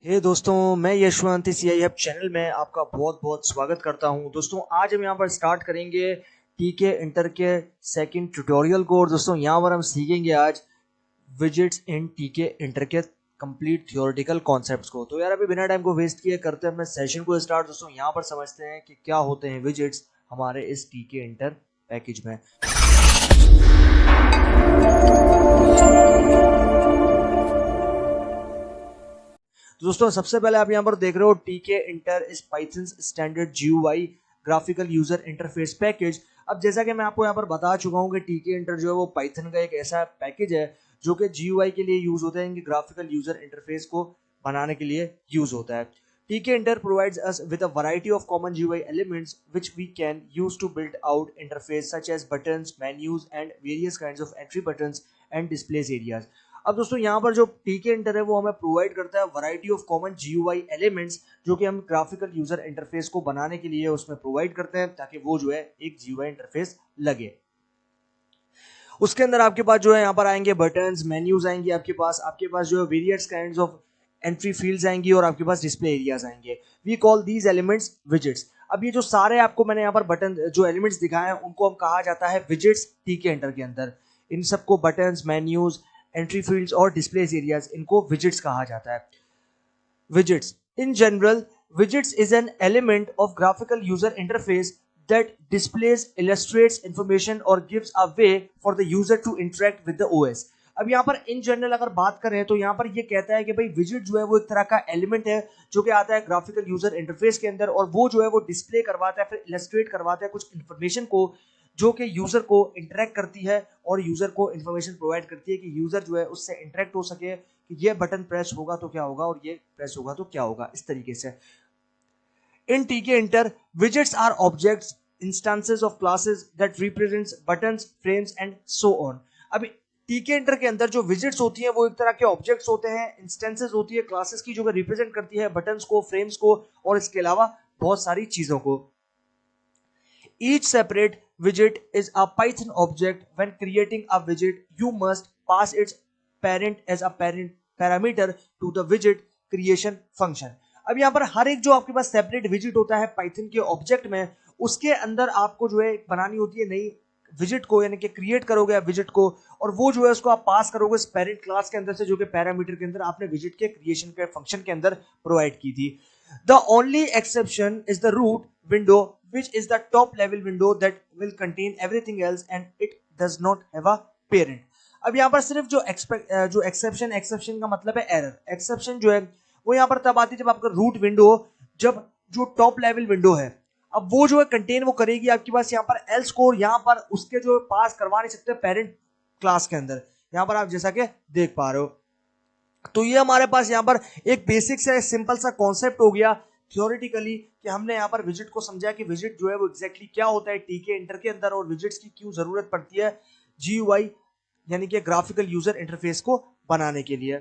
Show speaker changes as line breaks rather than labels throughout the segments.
हे दोस्तों, मैं यशवंत इस CI चैनल में आपका बहुत बहुत स्वागत करता हूं। दोस्तों, आज हम यहां पर स्टार्ट करेंगे टीके इंटर के सेकंड ट्यूटोरियल को। और दोस्तों, यहां पर हम सीखेंगे आज विजिट्स इन टीके इंटर के कंप्लीट थियोरेटिकल कॉन्सेप्ट्स को। तो यार, अभी बिना टाइम को वेस्ट किए करते हैं अपने सेशन को स्टार्ट। दोस्तों, यहां पर समझते हैं कि क्या होते हैं विजिट्स हमारे इस टीके इंटर पैकेज में। तो दोस्तों, सबसे पहले आप यहाँ पर देख रहे हो टीके inter is Python standard GUI graphical user interface package. अब जैसा कि मैं आपको यहाँ पर बता चुका हूँ कि टीके इंटर जो है वो पाइथन का एक ऐसा पैकेज है जो कि GUI के लिए यूज होता है, इनके ग्राफिकल यूजर इंटरफेस को बनाने के लिए यूज होता है। TK Inter provides us with a variety of common GUI elements which we can use to build out interface such as buttons, menus and various kinds of entry buttons and displays areas। अब दोस्तों, यहाँ पर जो टीके inter है वो हमें provide करता है variety of common GUI elements जो कि हम ग्राफिकल यूजर इंटरफेस को बनाने के लिए उसमें प्रोवाइड करते हैं ताकि वो जो है एक GUI इंटरफेस लगे। उसके अंदर आपके पास जो है यहाँ पर आएंगे बटन्स, मेन्यूज आएंगे, आपके पास जो है various kinds of entry fields आएंगी और आपके पास डिस्प्ले एरियाज आएंगे। We call these elements widgets. अब ये जो सारे आपको मैंने यहाँ पर बटन जो एलिमेंट्स दिखाए हैं उनको हम कहा जाता है विजिट्स टीके इंटर के अंदर। इन सबको बटन्स, मेन्यूज, एंट्री फील्ड्स और डिस्प्ले एरियाज, इनको विजिट्स कहा जाता है। Widgets. In general, widgets is an element of graphical user interface that displays, illustrates information or gives a way for the user to interact with the OS. अब यहाँ पर in general अगर बात करें तो यहाँ पर ये कहता है कि भाई विजिट जो है वो एक तरह का एलिमेंट है जो कि आता है ग्राफिकल यूजर इंटरफेस के अंदर, और वो जो है वो डिस्प्ले करवाता है, फिर इलस्ट्रेट करवाता है कुछ इंफॉर्मेशन को जो कि यूजर को इंटरेक्ट करती है और यूजर को इंफॉर्मेशन प्रोवाइड करती है कि यूजर जो है उससे इंटरेक्ट हो सके कि ये बटन प्रेस होगा तो क्या होगा और ये प्रेस होगा तो क्या होगा, इस तरीके से। इन टीके inter, widgets are objects, instances of classes that represents buttons, frames and so on। अब टीके इंटर के अंदर जो विजिट्स होती हैं वो एक तरह के ऑब्जेक्ट्स होते हैं, इंस्टेंसेस होती है क्लासेस की जो कि रिप्रेजेंट करती है बटन्स को, फ्रेम्स को और इसके अलावा बहुत सारी चीजों को। Each separate widget is a Python object. When creating a widget, you must pass its parent as a parameter to the widget creation function। अब यहाँ पर हर एक जो आपके पास सेपरेट विजिट होता है पाइथन के ऑब्जेक्ट में, उसके अंदर आपको जो है बनानी होती है नई विजिट को, यानी कि क्रिएट करोगे आप विजिट को और वो जो है उसको आप पास करोगे इस पेरेंट क्लास के अंदर से जो कि पैरामीटर के अंदर आपने विजिट के क्रिएशन के फंक्शन के अंदर प्रोवाइड की थी। The only exception is the root window, which is the top level window that will contain everything else and it does not have a parent। अब यहाँ पर सिर्फ जो एक्सेप्शन का मतलब है एरर। एक्सेप्शन जो है वो यहाँ पर तब आती है जब आपका रूट विंडो, जब जो टॉप लेवल विंडो है, अब वो जो है कंटेन वो करेगी आपके पास यहाँ पर एल्स को, यहाँ पर उसके जो पास करवा नहीं सकते पेरेंट क्लास के अंदर। यहाँ पर आप जैसा कि देख पा रहे हो, तो ये हमारे पास यहाँ पर एक बेसिक से सिंपल सा कॉन्सेप्ट हो गया थ्योरेटिकली कि हमने यहाँ पर विजिट को समझा कि विजिट जो है वो एग्जैक्टली क्या होता है टीके इंटर के अंदर और विजिट्स की क्यों जरूरत पड़ती है GUI यानी कि ग्राफिकल यूजर इंटरफेस को बनाने के लिए।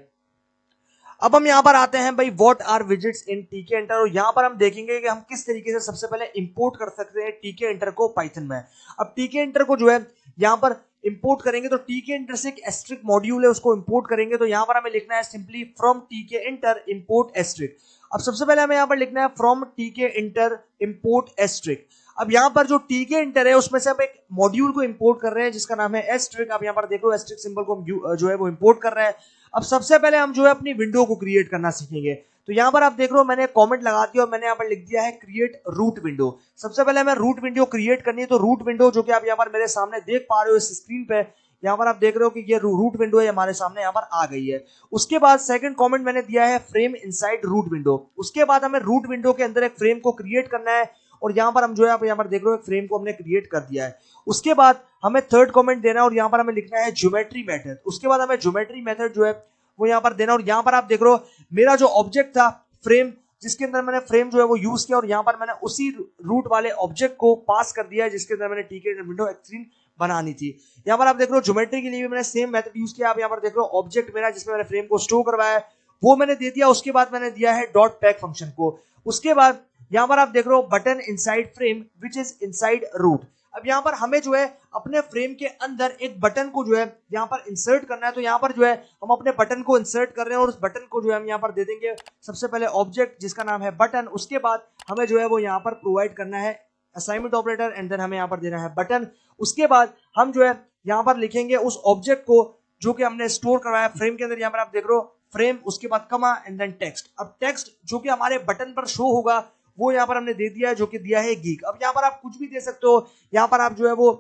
अब हम यहाँ पर आते हैं भाई व्हाट आर विजिट्स इन टीके इंटर, और यहाँ पर हम देखेंगे कि हम किस तरीके से सबसे पहले इंपोर्ट कर सकते हैं टीके इंटर को पाइथन में। अब टीके इंटर को जो है यहाँ पर इंपोर्ट करेंगे तो टीके इंटर से एक एस्ट्रिक मॉड्यूल है उसको इंपोर्ट करेंगे, तो यहाँ पर हमें लिखना है सिंपली फ्रॉम टीके इंटर इंपोर्ट एस्ट्रिक। अब सबसे पहले हमें यहाँ पर लिखना है फ्रॉम टीके इंटर इंपोर्ट एस्ट्रिक। अब यहाँ पर जो टीके इंटर है उसमें से हम एक मॉड्यूल को इंपोर्ट कर रहे हैं जिसका नाम है एस्ट्रिक। आप यहाँ पर देखो एस्ट्रिक सिंबल को हम जो है वो इंपोर्ट कर रहे हैं। अब सबसे पहले हम जो है अपनी विंडो को क्रिएट करना सीखेंगे, तो यहाँ पर आप देख रहे हो मैंने कमेंट लगा दिया और मैंने यहाँ पर लिख दिया है क्रिएट रूट विंडो। सबसे पहले हमें रूट विंडो क्रिएट करनी है, तो रूट विंडो जो कि आप यहाँ पर मेरे सामने देख पा रहे हो इस स्क्रीन पे, यहाँ पर आप देख रहे हो कि ये रूट विंडो है हमारे सामने यहाँ पर आ गई है। उसके बाद सेकंड कमेंट मैंने दिया है फ्रेम इनसाइड रूट विंडो। उसके बाद हमें रूट विंडो के अंदर एक फ्रेम को क्रिएट करना है और यहाँ पर हम जो है आप यहाँ पर देख रहे हो एक फ्रेम को हमने क्रिएट कर दिया है। उसके बाद हमें थर्ड कमेंट देना है और यहाँ पर हमें लिखना है ज्योमेट्री मेथड। उसके बाद हमें ज्योमेट्री मेथड जो है वो यहाँ पर देना, और यहाँ पर आप देख रहे हो मेरा जो ऑब्जेक्ट था फ्रेम जिसके अंदर मैंने फ्रेम जो है वो यूज किया और यहाँ पर मैंने उसी रूट वाले ऑब्जेक्ट को पास कर दिया है जिसके अंदर मैंने टीके विंडो एक्सट्रीम बनानी थी। यहाँ पर आप देख रहे हो ज्योमेट्री के लिए भी मैंने सेम मेथड यूज किया। आप यहाँ पर देख रहे हो ऑब्जेक्ट मेरा जिसमें मैंने फ्रेम को स्टोर करवाया है वो मैंने दे दिया। उसके बाद मैंने दिया है डॉट पैक फंक्शन को। उसके बाद यहाँ पर आप देख रहे हो button inside frame which is inside root. अब यहाँ पर हमें जो है अपने फ्रेम के अंदर एक बटन को जो है यहाँ पर इंसर्ट करना है। तो यहाँ पर जो है हम अपने बटन को इंसर्ट कर रहे हैं और उस बटन को जो है हम यहाँ पर दे देंगे सबसे पहले ऑब्जेक्ट जिसका नाम है बटन। उसके बाद हमें जो है वो यहाँ पर प्रोवाइड करना है असाइनमेंट ऑपरेटर एंड देन हमें यहाँ पर देना है बटन। उसके बाद हम जो है यहाँ पर लिखेंगे उस ऑब्जेक्ट को जो कि हमने स्टोर करवाया फ्रेम के अंदर। यहाँ पर आप देख रहे हो फ्रेम, उसके बाद कमा एंड देन टेक्स्ट। अब टेक्स्ट जो कि हमारे बटन पर शो होगा वो यहाँ पर हमने दे दिया है, जो कि दिया है गीक। अब यहाँ पर आप कुछ भी दे सकते हो, यहाँ पर आप जो है वो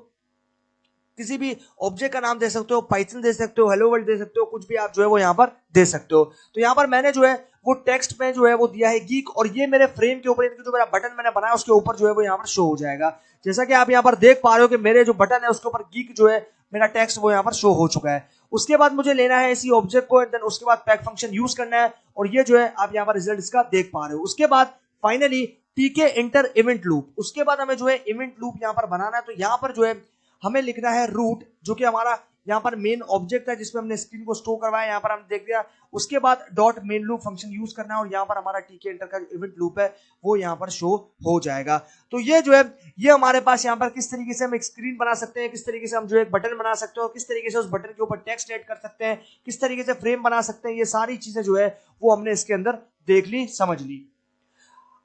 किसी भी ऑब्जेक्ट का नाम दे सकते हो, पाइथन दे सकते हो, हेलो वर्ल्ड दे सकते हो, कुछ भी आप जो है वो यहाँ पर दे सकते हो। तो यहाँ पर मैंने जो है वो टेक्स्ट में जो है वो दिया है गीक और ये मेरे फ्रेम के ऊपर जो मेरा बटन मैंने बनाया उसके ऊपर जो है वो यहाँ पर शो हो जाएगा। जैसा कि आप यहाँ पर देख पा रहे हो कि मेरे जो बटन है उसके ऊपर गीक जो है मेरा टेक्स्ट वो यहाँ पर शो हो चुका है। उसके बाद मुझे लेना है इसी ऑब्जेक्ट को एंड देन उसके बाद पैक फंक्शन यूज करना है और ये जो है आप यहाँ पर रिजल्ट इसका देख पा रहे हो। उसके बाद फाइनली टीके इंटर इवेंट लूप। उसके बाद हमें जो है इवेंट लूप यहाँ पर बनाना है। तो यहाँ पर जो है हमें लिखना है रूट, जो कि हमारा यहाँ पर मेन ऑब्जेक्ट है जिसमें हमने स्क्रीन को स्टोर करवाया, यहाँ पर हम देख दिया। उसके बाद dot main loop function use करना है और यहाँ पर हमारा टीके इंटर का इवेंट लूप है वो यहाँ पर शो हो जाएगा। तो ये जो है ये हमारे पास यहाँ पर किस तरीके से हम एक स्क्रीन बना सकते हैं, किस तरीके से हम जो एक बटन बना सकते हो, किस तरीके से उस बटन के ऊपर टेक्स्ट ऐड कर सकते हैं, किस तरीके से फ्रेम बना सकते हैं, ये सारी चीजें जो है वो हमने इसके अंदर देख ली, समझ ली।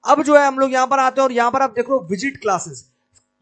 अब जो है हम लोग यहाँ पर आते हैं और यहाँ पर आप देख लो विजिट क्लासेस।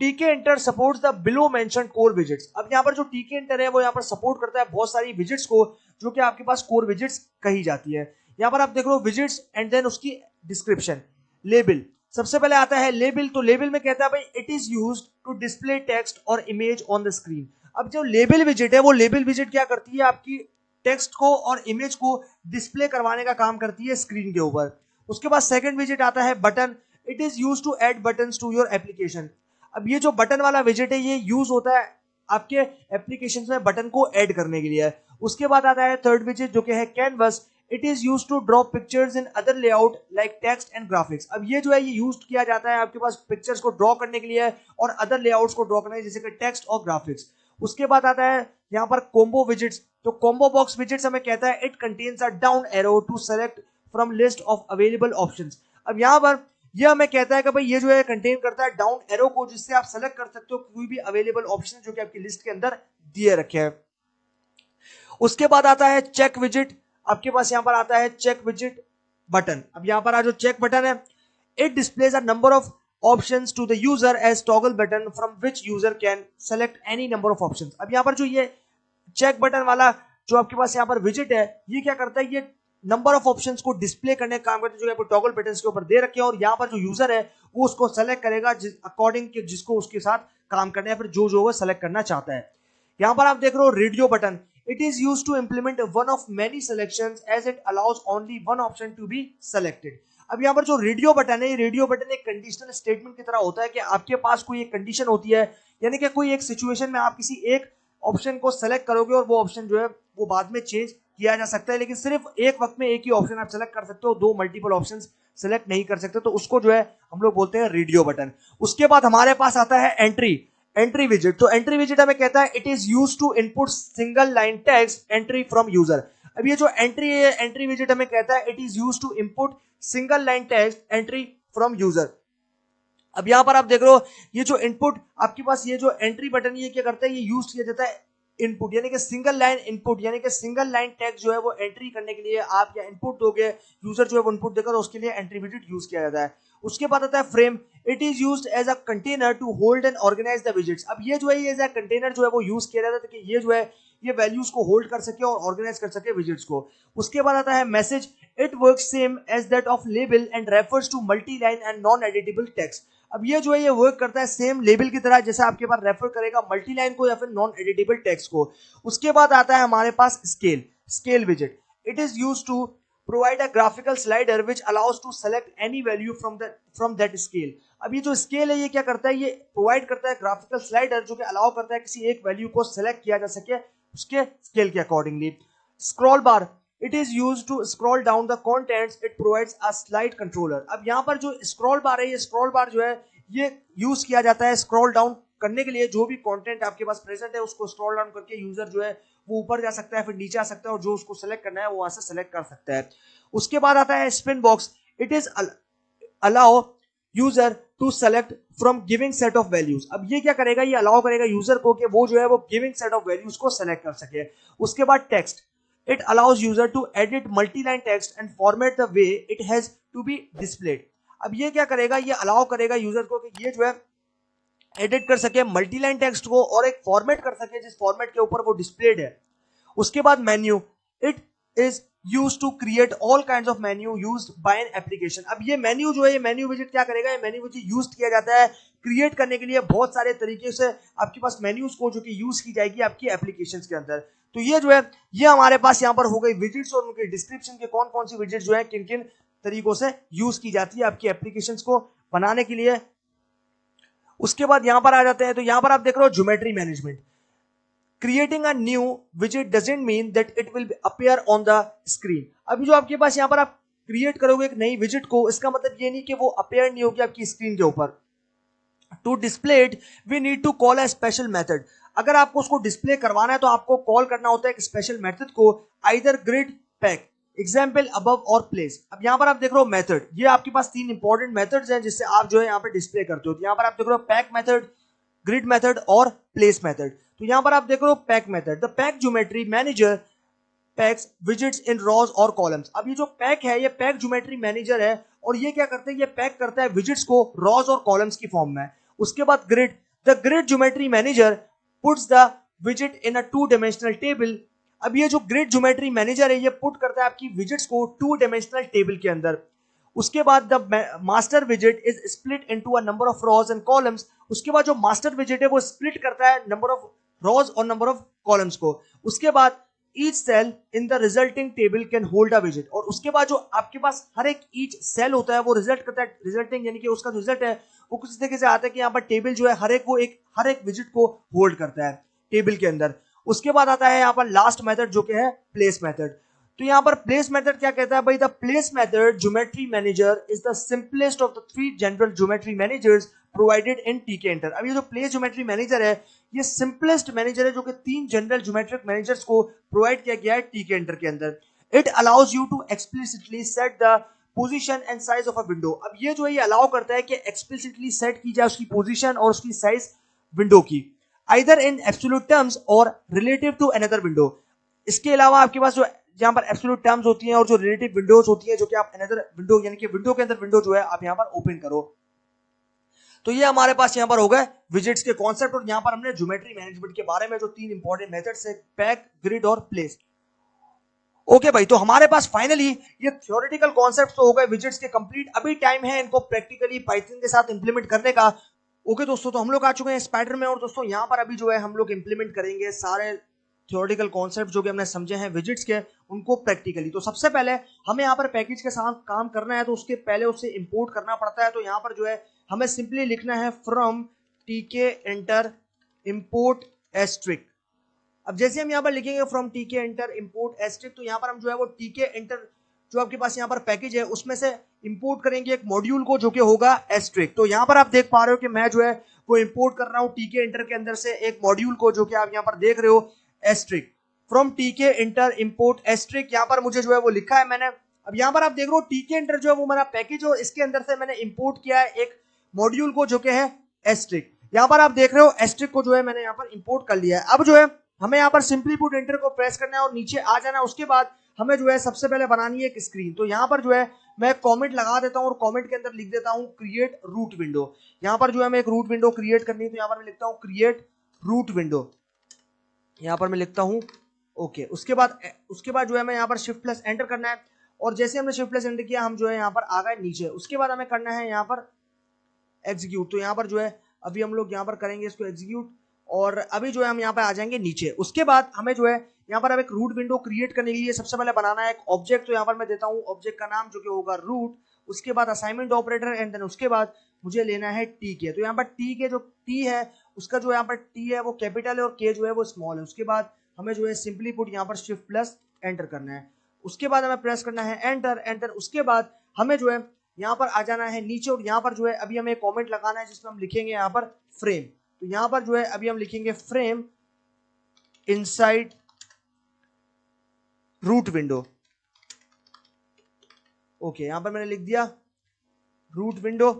टीके inter supports the below mentioned core visits. अब यहाँ पर जो टीके इंटर है वो यहाँ पर सपोर्ट करता है बहुत सारी विजिट्स को जो कि आपके पास कोर विजिट्स कही जाती है। यहाँ पर आप देख लो विजिट्स एंड देन उसकी डिस्क्रिप्शन। लेबल सबसे पहले आता है लेबल। तो लेबल में कहता है भाई it is used to display text और इमेज ऑन द स्क्रीन। अब जो लेबल विजिट है वो लेबल विजिट क्या करती है, आपकी टेक्स्ट को और इमेज को डिस्प्ले करवाने का काम करती है स्क्रीन के ऊपर। उसके बाद सेकंड विजिट आता है button. It is use to add buttons to your application. अब ये जो बटन वाला विजिट है ये यूज होता है आपके एप्लीकेशन में बटन को ऐड करने के लिए। उसके बाद आता है थर्ड विजिट जो कि है canvas. It is use to draw pictures in other layout like text and graphics. अब ये जो है ये यूज किया जाता है आपके पास पिक्चर्स को ड्रॉ करने के लिए और अदर लेआउट्स को ड्रॉ करने के लिए, जैसे कि टेक्स्ट और ग्राफिक्स। उसके बाद आता है यहाँ पर कॉम्बो विजिट्स। तो कॉम्बो बॉक्स विजिट्स हमें कहता है it contains a down arrow to select from list of available options. अब यहाँ पर यह हमें कहता है कि भाई ये जो है कंटेन करता है डाउन एरो को, जिससे आप सेलेक्ट कर सकते हो कोई भी अवेलेबल ऑप्शन जो कि आपकी लिस्ट के अंदर दिए रखे हैं। उसके बाद आता है चेक विजिट। आपके पास यहाँ पर आता है चेक विजिट बटन। अब यहाँ पर जो चेक बटन है it displays a number of options to the user as toggle button from which user can select any number of options. अब यहाँ पर जो ये चेक बटन वाला जो आपके पास यहाँ पर विजिट है ये क्या करता है, ये नंबर ऑफ ऑप्शंस को डिस्प्ले करने का काम करते हैं जो आपको टॉगल बटन्स के ऊपर दे रखे हैं और यहाँ पर जो यूजर है वो उसको सेलेक्ट करेगा अकॉर्डिंग के जिसको उसके साथ काम करना है, फिर जो वो सेलेक्ट करना चाहता है। यहाँ पर आप देख रहे हो radio button. It is use to implement one of many selections as it allows only one option to be selected. अब यहाँ पर जो रेडियो बटन है, ये रेडियो बटन एक कंडीशनल स्टेटमेंट की तरह होता है कि आपके पास कोई एक कंडीशन होती है, यानी कि कोई एक सिचुएशन में आप किसी एक ऑप्शन को सेलेक्ट करोगे और वो ऑप्शन जो है वो बाद में चेंज किया जा सकता है, लेकिन सिर्फ एक वक्त में एक ही ऑप्शन आप सेलेक्ट कर सकते हो, दो मल्टीपल ऑप्शंस सेलेक्ट नहीं कर सकते। तो उसको जो है हम लोग बोलते हैं रेडियो बटन। उसके बाद हमारे पास आता है एंट्री विजिट। तो एंट्री विजिट हमें कहता है it is used to input single line text entry from user. अब ये जो एंट्री है, एंट्री विजिट हमें कहता है it is used to input single line text entry from user. अब यहां पर आप देख रहे हो ये जो इनपुट आपके पास ये जो एंट्री बटन ये क्या करता है, ये यूज किया जाता है इनपुट यानी कि सिंगल लाइन इनपुट, यानी कि सिंगल लाइन टेक्स्ट जो है वो एंट्री करने के लिए आप या इनपुट दोगे, यूजर जो है वो इनपुट देगा, उसके लिए एंट्री विजिट यूज किया जाता है। उसके बाद आता है frame. It is used as a container to hold and organise the widgets. अब ये जो है ये एज अ कंटेनर जो है वो यूज किया जाता है ताकि ये जो है ये वैल्यूज को होल्ड कर सके और ऑर्गेनाइज कर सके विजिट्स को। उसके बाद आता है message. It works same as that of label and refers to multi line and non editable text. अब ये जो है ये वर्क करता है सेम लेबल की तरह, जैसे आपके पास रेफर करेगा मल्टी लाइन को या फिर नॉन एडिटेबल टेक्स्ट को। उसके बाद आता है हमारे पास स्केल विजिट। It is used to provide a graphical slider which allows to select any value from that scale. अब ये जो स्केल है ये क्या करता है, ये प्रोवाइड करता है ग्राफिकल स्लाइडर जो कि अलाउ करता है किसी एक वैल्यू को सेलेक्ट किया जा सके उसके स्केल के accordingly. Scroll bar. It is used to scroll down the contents. It provides a slide controller. अब यहाँ पर जो स्क्रॉल बार है, ये स्क्रॉल बार जो है ये यूज किया जाता है स्क्रॉल डाउन करने के लिए। जो भी कंटेंट आपके पास प्रेजेंट है उसको स्क्रॉल डाउन करके यूजर जो है वो ऊपर जा सकता है, फिर नीचे आ सकता है और जो उसको सेलेक्ट करना है वो वहां से सेलेक्ट कर सकता है। उसके बाद आता है spin box. It is allow user to select from giving set of values. अब ये क्या करेगा, ये अलाउ करेगा यूजर को कि वो जो है वो गिविंग सेट ऑफ वैल्यूज को सेलेक्ट कर सके। उसके बाद text, it allows user to edit multi line text and format the way it has to be displayed. अब ये क्या करेगा, ये अलाउ करेगा यूजर को कि ये जो है एडिट कर सके मल्टी लाइन टेक्स्ट को और एक फॉर्मेट कर सके जिस फॉर्मेट के ऊपर वो डिस्प्लेड है। उसके बाद menu, it is used to create all kinds of menu used by an application. अब ये मेन्यू जो है, ये मेन्यू विजिट क्या करेगा, ये मेन्यू विजिट यूज्ड किया जाता है क्रिएट करने के लिए बहुत सारे तरीके से आपके पास मेन्यूज को जो कि यूज की जाएगी आपकी एप्लीकेशंस के अंदर। तो ये जो है ये हमारे पास यहाँ पर हो गई विजिट्स और उनके डिस्क्रिप्शन के कौन कौन सी विजिट्स जो है किन किन तरीकों से यूज की जाती है आपकी एप्लीकेशंस को बनाने के लिए। उसके बाद यहां पर आ जाते हैं, तो यहां पर आप देख रहे हो geometry management. Creating a new visit doesn't mean that it will appear on the screen. अभी जो आपके पास यहां पर आप क्रिएट करोगे एक नई विजिट को, इसका मतलब ये नहीं कि वो अपीयर नहीं होगी आपकी स्क्रीन के ऊपर। To display it we need to call a special method. अगर आपको उसको डिस्प्ले करवाना है तो आपको कॉल करना होता है एक स्पेशल मेथड को, either grid, pack, example, above और प्लेस। अब यहां पर आप देख रहे हो मेथड, ये आपके पास तीन इंपॉर्टेंट मेथड्स हैं जिससे आप जो है यहाँ पे डिस्प्ले करते हो। तो यहाँ पर आप देख रहे हो पैक मेथड, ग्रिड मेथड और प्लेस मेथड। तो यहां पर आप देख रहे हो pack method, the pack geometry manager PACS visits in rows और कॉलम्स। अब ये जो पैक है ये पैक ज्योमेट्री मैनेजर है और ये क्या करता है, ये पैक करता है विजिट्स को रॉज और कॉलम्स की फॉर्म में। उसके बाद grid, the grid geometry manager puts the visit in a two dimensional table. अब ये जो ग्रिड ज्योमेट्री मैनेजर है ये पुट करता है आपकी विजिट्स को टू डायमेंशनल टेबल के अंदर। उसके बाद the master visit is split into a number of rows and columns. उसके बाद जो मास्टर विजिट है वो स्प्लिट करता है नंबर ऑफ रॉज और नंबर ऑफ कॉलम्स को। उसके बाद each cell in the resulting table can hold a विजिट। और उसके बाद जो आपके पास हर एक ईच सेल होता है वो रिजल्ट करता है, रिजल्टिंग यानी कि उसका रिजल्ट है वो कुछ तरीके से आता है कि यहाँ पर टेबल जो है हर एक विजिट को होल्ड करता है टेबल के अंदर। उसके बाद आता है यहाँ पर लास्ट मेथड जो कि है प्लेस मेथड। तो यहाँ पर प्लेस मेथड क्या कहता है भाई, the place method geometry manager is the simplest of the three general geometry managers provided in टीके एंटर। अब ये जो प्लेस ज्योमेट्री मैनेजर है ये सिंपलेस्ट मैनेजर है जो कि तीन जनरल ज्योमेट्रिक मैनेजर्स को प्रोवाइड किया गया है टीके एंटर के अंदर। It allows you to explicitly set the position and size of a window. अब ये जो है ये अलाउ करता है कि एक्सप्लिसिटली सेट की जाए उसकी पोजीशन और उसकी साइज विंडो की, आइदर इन एब्सोल्यूट टर्म्स और रिलेटिव टू अनदर विंडो। इसके अलावा आपके पास जो यहाँ पर एब्सोल्यूट टर्म्स होती हैं और जो रिलेटिव विंडोज होती हैं जो कि आप अनदर विंडो यानी कि विंडो के अंदर विंडो जो है आप यहाँ पर ओपन करो। तो ये हमारे पास यहाँ पर हो गए विजिट्स के कॉन्सेप्ट और यहाँ पर हमने ज्योमेट्री मैनेजमेंट के बारे में जो तीन इंपॉर्टेंट मेथड्स है पैक, ग्रिड और प्लेस। ओके भाई, तो हमारे पास फाइनली ये थ्योरेटिकल कॉन्सेप्ट तो हो गए विजिट्स के कंप्लीट। अभी टाइम है इनको प्रैक्टिकली पाइथन के साथ इंप्लीमेंट करने का। ओके दोस्तों, तो हम लोग आ चुके हैं स्पाइडर में और दोस्तों यहाँ पर अभी जो है हम लोग इंप्लीमेंट करेंगे सारे थ्योरेटिकल कॉन्सेप्ट जो कि हमने समझे हैं विजिट्स के उनको प्रैक्टिकली। तो सबसे पहले हमें यहाँ पर पैकेज के साथ काम करना है तो उसके पहले उसे इंपोर्ट करना पड़ता है। तो यहाँ पर जो है हमें सिंपली लिखना है फ्रॉम टीके एंटर इंपोर्ट एस्ट्रिक। अब जैसे हम यहाँ पर लिखेंगे फ्रॉम टीके एंटर इंपोर्ट एस्ट्रिक तो यहाँ पर हम जो है वो टीके एंटर जो आपके पास यहाँ पर पैकेज है उसमें से इंपोर्ट करेंगे एक मॉड्यूल को जो कि होगा एस्ट्रिक। तो यहाँ पर आप देख पा रहे हो कि मैं जो है वो इंपोर्ट कर रहा हूँ टीके एंटर के अंदर से एक मॉड्यूल को जो कि आप यहाँ पर देख रहे हो एस्ट्रिक। फ्रॉम टीके एंटर इंपोर्ट एस्ट्रिक यहाँ पर मुझे जो है वो लिखा है मैंने। अब यहाँ पर आप देख रहे हो टीके एंटर जो है वो मेरा पैकेज हो, इसके अंदर से मैंने इंपोर्ट किया है एक मॉड्यूल को जो कि है एस्ट्रिक। यहाँ पर आप देख रहे हो एस्ट्रिक को जो है मैंने यहाँ पर इंपोर्ट कर लिया है। अब जो है हमें यहाँ पर सिंपली पुट एंटर को प्रेस करना है और नीचे आ जाना है। उसके बाद हमें जो है सबसे पहले बनानी है एक स्क्रीन। तो यहाँ पर जो है मैं कमेंट लगा देता हूँ और कमेंट के अंदर लिख देता हूँ क्रिएट रूट विंडो। यहाँ पर जो है मैं एक रूट विंडो क्रिएट करनी है तो यहाँ पर मैं लिखता हूँ क्रिएट रूट विंडो, यहाँ पर मैं लिखता हूँ ओके। उसके बाद जो है मैं यहाँ पर शिफ्ट प्लस एंटर करना है और जैसे हमने शिफ्ट प्लस एंटर किया हम जो है यहाँ पर आ गए नीचे। उसके बाद हमें करना है यहाँ पर एग्जीक्यूट। तो यहाँ पर जो है अभी हम लोग यहाँ पर करेंगे इसको एग्जीक्यूट और अभी जो है हम यहाँ पे आ जाएंगे नीचे। उसके बाद हमें जो है यहाँ पर अब एक रूट विंडो क्रिएट करने के लिए सबसे पहले बनाना है एक ऑब्जेक्ट। तो यहाँ पर मैं देता हूँ ऑब्जेक्ट का नाम जो कि होगा रूट, उसके बाद असाइनमेंट ऑपरेटर एंड देन उसके बाद मुझे लेना है टी के। तो यहाँ पर टी के जो टी है उसका जो यहाँ पर टी है वो कैपिटल है और के जो है वो स्मॉल है। उसके बाद हमें जो है सिंपली पुट यहाँ पर शिफ्ट प्लस एंटर करना है। उसके बाद हमें प्रेस करना है एंटर एंटर। उसके बाद हमें जो है यहाँ पर आ जाना है नीचे और यहाँ पर जो है अभी हमें कमेंट लगाना है जिसमें हम लिखेंगे यहाँ पर फ्रेम। तो यहाँ पर जो है अभी हम लिखेंगे frame inside root window. Okay, यहाँ पर मैंने लिख दिया रूट विंडो।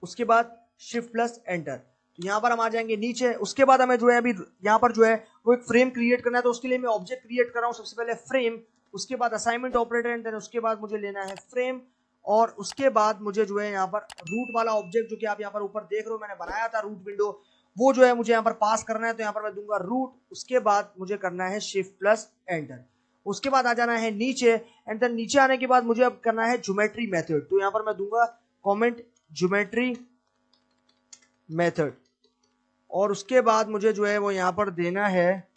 उसके बाद शिफ्ट प्लस एंटर। तो यहाँ पर हम आ जाएंगे नीचे। उसके बाद हमें जो है अभी यहाँ पर जो है वो एक फ्रेम क्रिएट करना है, तो उसके लिए मैं ऑब्जेक्ट क्रिएट कर रहा हूँ। सबसे पहले फ्रेम, उसके बाद असाइनमेंट ऑपरेटर, एंड देन उसके बाद मुझे लेना है फ्रेम, और उसके बाद मुझे जो है यहाँ पर रूट वाला ऑब्जेक्ट जो कि आप यहाँ पर ऊपर देख रहे हो मैंने बनाया था रूट विंडो, वो जो है मुझे यहाँ पर पास करना है। तो यहाँ पर मैं दूंगा रूट, उसके बाद मुझे करना है शिफ्ट प्लस एंटर। उसके बाद आ जाना है नीचे, एंड देन नीचे आने के बाद मुझे अब करना है ज्योमेट्री मेथड। तो यहाँ पर मैं दूंगा कमेंट ज्योमेट्री मेथड, और उसके बाद मुझे जो है वो यहाँ पर देना है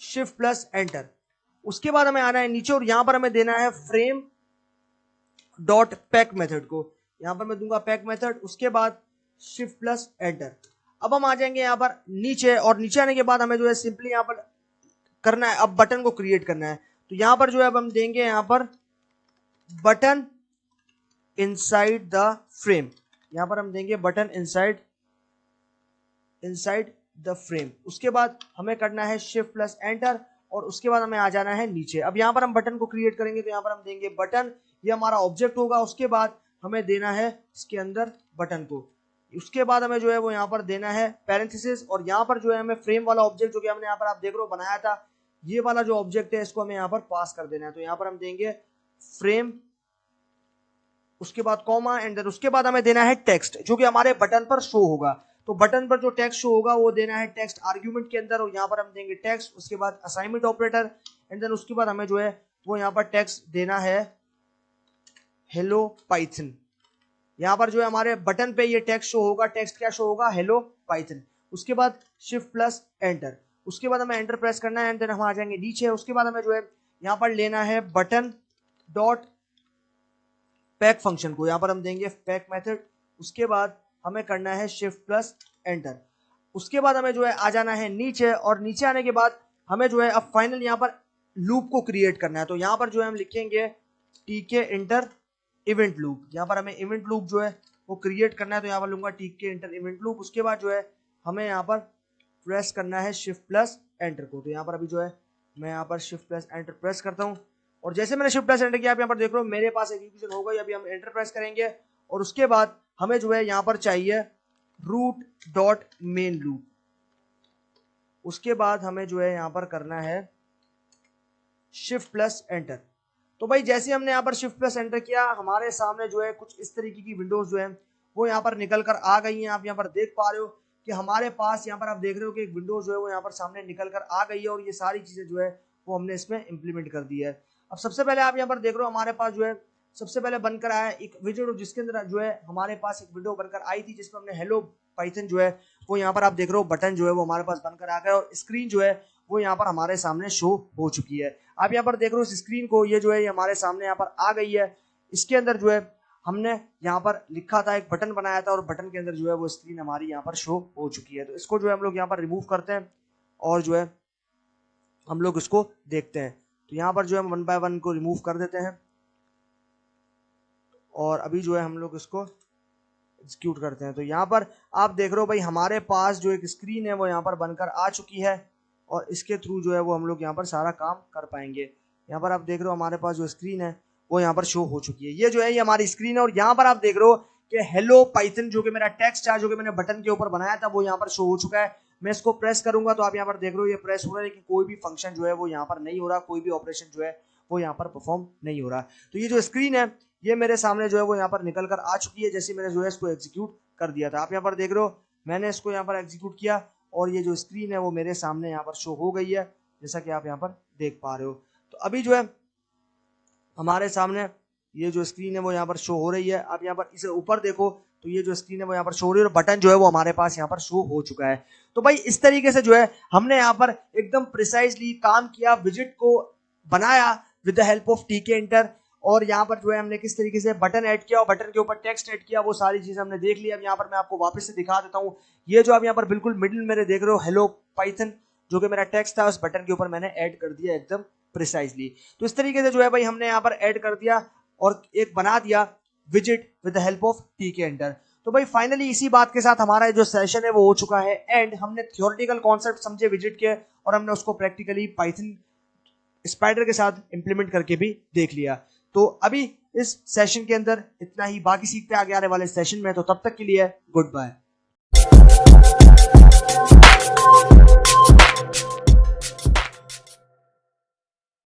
शिफ्ट प्लस एंटर। उसके बाद हमें आना है नीचे और यहाँ पर हमें देना है फ्रेम डॉट पैक मेथड को। यहाँ पर मैं दूंगा पैक मेथड, उसके बाद शिफ्ट प्लस एंटर। अब हम आ जाएंगे यहाँ पर नीचे, और नीचे आने के बाद हमें जो है सिंपली यहाँ पर करना है, अब बटन को क्रिएट करना है। तो यहाँ पर जो है अब हम देंगे यहाँ पर बटन इनसाइड द फ्रेम। यहाँ पर हम देंगे बटन इनसाइड द फ्रेम। उसके बाद हमें करना है शिफ्ट प्लस एंटर, और उसके बाद हमें आ जाना है नीचे। अब यहाँ पर हम बटन को क्रिएट करेंगे, तो यहाँ पर हम देंगे बटन, ये हमारा ऑब्जेक्ट होगा। उसके बाद हमें देना है इसके अंदर बटन को। उसके बाद हमें जो है वो यहाँ पर देना है पैरेंथेसिस, और यहाँ पर जो है हमें फ्रेम वाला ऑब्जेक्ट जो कि हमने यहाँ पर आप देख रहे हो बनाया था, ये वाला जो ऑब्जेक्ट है इसको हमें यहाँ पर पास कर देना है। तो यहाँ पर हम देंगे फ्रेम, उसके बाद कॉमा, एंड देन उसके बाद हमें देना है टेक्स्ट जो कि हमारे बटन पर शो होगा। तो बटन पर जो टेक्स्ट शो होगा वो देना है टेक्स्ट आर्ग्यूमेंट के अंदर, और यहाँ पर हम देंगे टेक्स्ट, उसके बाद असाइनमेंट ऑपरेटर, एंड देन उसके बाद हमें जो है वो यहाँ पर टेक्स्ट देना है हेलो पाइथन। यहाँ पर जो है हमारे बटन पे ये टेक्स्ट शो होगा। टेक्स्ट क्या शो होगा? Hello Python. उसके बाद शिफ्ट प्लस एंटर, उसके बाद हमें एंटर प्रेस करना है, एंड देन हम आ जाएंगे नीचे। उसके बाद हमें जो है यहाँ पर लेना है बटन डॉट पैक फंक्शन को। यहाँ पर हम देंगे पैक मेथड। उसके बाद हमें करना है शिफ्ट प्लस एंटर। उसके बाद हमें जो है आ जाना है नीचे, और नीचे आने के बाद हमें जो है अब फाइनल यहाँ पर लूप को क्रिएट करना है। तो यहाँ पर जो है हम लिखेंगे टीके इंटर इवेंट लूप। यहाँ पर हमें इवेंट लूप जो है वो क्रिएट करना है। तो यहाँ पर लूंगा टीके इंटर इवेंट लूप। उसके बाद जो है हमें यहाँ पर प्रेस करना है शिफ्ट प्लस एंटर को। तो यहाँ पर अभी जो है मैं यहाँ पर शिफ्ट प्लस एंटर प्रेस करता हूँ, और जैसे मैंने शिफ्ट प्लस एंटर किया आप यहाँ पर देख रहे हो मेरे पास एग्जीक्यूशन हो गई। अभी हम एंटर प्रेस करेंगे, और उसके बाद हमें जो है यहाँ पर चाहिए रूट डॉट मेन लूप। उसके बाद हमें जो है यहाँ पर करना है शिफ्ट प्लस एंटर। तो भाई जैसे हमने यहाँ पर शिफ्ट प्लस एंटर किया, हमारे सामने जो है कुछ इस तरीके की विंडोज जो है वो यहाँ पर निकल कर आ गई हैं। आप यहाँ पर देख पा रहे हो कि हमारे पास यहाँ पर आप देख रहे हो कि एक विंडोज जो है वो यहाँ पर सामने निकल कर आ गई है, और ये सारी चीजें जो है वो हमने इसमें इंप्लीमेंट कर दी है। अब सबसे पहले आप यहाँ पर देख रहे हो हमारे पास जो है सबसे पहले बनकर आया एक विजेट, जिसके अंदर जो है हमारे पास एक विंडो बनकर आई थी जिसमें हमने हेलो पाइथन जो है वो यहाँ पर आप देख रहे हो बटन जो है वो हमारे पास बनकर आ गया, और स्क्रीन जो है वो यहाँ पर हमारे सामने शो हो चुकी है। आप यहाँ पर देख रहे हो इस स्क्रीन को, ये जो है ये हमारे सामने यहाँ पर आ गई है। इसके अंदर जो है हमने यहाँ पर लिखा था, एक बटन बनाया था, और बटन के अंदर जो है वो स्क्रीन हमारी यहाँ पर शो हो चुकी है। तो इसको जो है हम लोग यहाँ पर रिमूव करते हैं, और जो है हम लोग इसको देखते हैं। तो यहाँ पर जो है हम 1 बाय 1 को रिमूव कर देते हैं, और अभी जो है हम लोग इसको एग्जीक्यूट करते हैं। तो यहाँ पर आप देख रहे हो भाई हमारे पास जो एक स्क्रीन है वो यहाँ पर बनकर आ चुकी है, और इसके थ्रू जो है वो हम लोग यहाँ पर सारा काम कर पाएंगे। यहाँ पर आप देख रहे हो हमारे पास जो स्क्रीन है वो यहाँ पर शो हो चुकी है। ये जो है ये हमारी स्क्रीन है, और यहाँ पर आप देख रहे हो कि हेलो पाइथन जो कि मेरा टेक्स्ट है जो कि मैंने बटन के ऊपर बनाया था वो यहाँ पर शो हो चुका है। मैं इसको प्रेस करूंगा तो आप यहाँ पर देख रहे हो ये प्रेस हो रहा है, लेकिन कोई भी फंक्शन जो है वो यहाँ पर नहीं हो रहा, कोई भी ऑपरेशन जो है वो यहाँ पर परफॉर्म नहीं हो रहा। तो ये जो स्क्रीन है ये मेरे सामने जो है वो यहाँ पर निकल कर आ चुकी है, जैसे मैंने जो है इसको एग्जीक्यूट कर दिया था। आप यहाँ पर देख रहे हो मैंने इसको यहाँ पर एग्जीक्यूट किया, और ये जो स्क्रीन है वो मेरे सामने यहाँ पर शो हो गई है, जैसा कि आप यहाँ पर देख पा रहे हो। तो अभी जो है हमारे सामने ये जो स्क्रीन है वो यहाँ पर शो हो रही है। आप यहाँ पर इसे ऊपर देखो तो ये जो स्क्रीन है वो यहाँ पर शो हो रही है, और बटन जो है वो हमारे पास यहाँ पर शो हो चुका है। तो भाई इस तरीके से जो है हमने यहाँ पर एकदम प्रिसाइजली काम किया, विजिट को बनाया विद द हेल्प ऑफ टीके इंटर, और यहाँ पर जो है हमने किस तरीके से बटन ऐड किया और बटन के ऊपर टेक्स्ट ऐड किया, वो सारी चीजें हमने देख ली। अब यहाँ पर मैं आपको वापस से दिखा देता हूँ। ये जो आप यहाँ पर बिल्कुल मिडिल मेरे देख रहे हो हेलो पाइथन जो कि मेरा टेक्स्ट था उस बटन के ऊपर मैंने ऐड कर दिया एकदम प्रिसाइजली। तो इस तरीके से जो है भाई हमने यहाँ पर ऐड कर दिया और एक बना दिया visit with the help of टीके एंटर। तो भाई फाइनली इसी बात के साथ हमारा जो सेशन है वो हो चुका है एंड। हमने थियोरेटिकल कॉन्सेप्ट समझे विजिट के, और हमने उसको प्रैक्टिकली पाइथन स्पाइडर के साथ इंप्लीमेंट करके भी देख लिया। तो अभी इस सेशन के अंदर इतना ही, बाकी सीखते हैं आगे आने वाले सेशन में। तो तब तक के लिए गुड बाय।